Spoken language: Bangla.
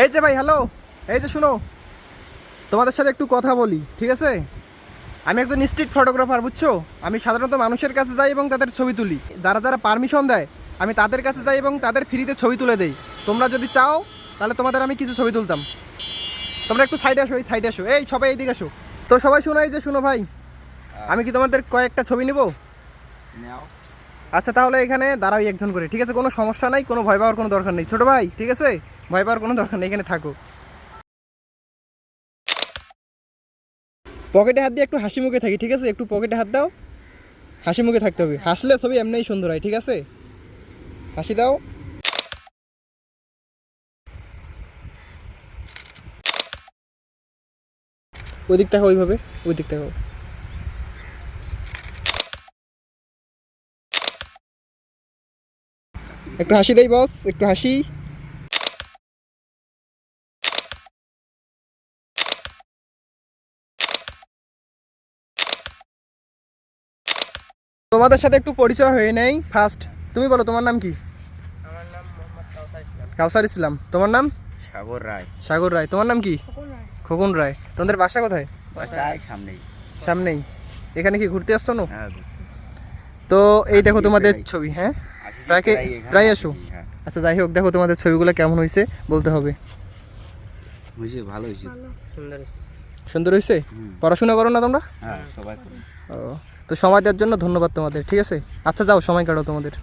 এই যে ভাই হ্যালো, এই যে শুনো, তোমাদের সাথে একটু কথা বলি, ঠিক আছে? আমি একজন স্ট্রিট ফটোগ্রাফার, বুঝছো? আমি সাধারণত মানুষের কাছে যাই এবং তাদের ছবি তুলি। যারা যারা পারমিশন দেয় আমি তাদের কাছে যাই এবং তাদের ফ্রিতে ছবি তুলে দেই। তোমরা যদি চাও তাহলে তোমাদের আমি কিছু ছবি তুলতাম। তোমরা একটু সাইডে আসো, এই সাইডে আসো, এই সবাই এইদিকে আসো। তো সবাই শোনো, এই যে শুনো ভাই, আমি কি তোমাদের কয়েকটা ছবি নিব? আচ্ছা তাহলে এখানে দাঁড়াই একজন করে, ঠিক আছে? কোনো সমস্যা নাই, কোনো ভয় পাওয়ার কোনো দরকার নেই, ছোটো ভাই, ঠিক আছে? ভয় পাওয়ার কোনো দরকার নেই, এখানে থাকো। পকেটে হাত দিয়ে একটু হাসি মুখে থাকি, ঠিক আছে? একটু পকেটে হাত দাও, হাসি মুখে থাকতে হবে, হাসলে ছবি এমনিই সুন্দর হয়, ঠিক আছে? হাসি দাও। ওই দিক দেখো, ওইভাবে ওই দিক দেখো। একটু হাসি দেই বস, একটু হাসি। তোমাদের সাথে একটু পরিচয় হয়ে নেই ফার্স্ট। তুমি বলো তোমার নাম কি? আমার নাম মোহাম্মদ কাউসার ইসলাম। কাউসার ইসলাম। তোমার নাম? সাগর রায়। সাগর রায়। তোমার নাম কি? খোকন রায়। খোকন রায়। তোমাদের বাসা কোথায়? বাসায় সামনেই। সামনেই। এখানে কি ঘুরতে আসছো না? হ্যাঁ, তো এই দেখো আসি তোমাদের প্রায়। ছবি, হ্যাঁ আসি প্রায় এখানে প্রায় আসি, আসো। হ্যাঁ। আচ্ছা যাই হোক, দেখো তোমাদের ছবিগুলো কেমন হয়েছে বলতে হবে। হয়েছে, ভালো হয়েছে। সুন্দর হয়েছে। সুন্দর হয়েছে? হুম। পড়াশোনা করো না তোমরা? হ্যাঁ, সবাই করে। ও, তো সময় দেওয়ার জন্য ধন্যবাদ তোমাদের, ঠিক আছে? আচ্ছা যাও, সময় কাটাও তোমাদের।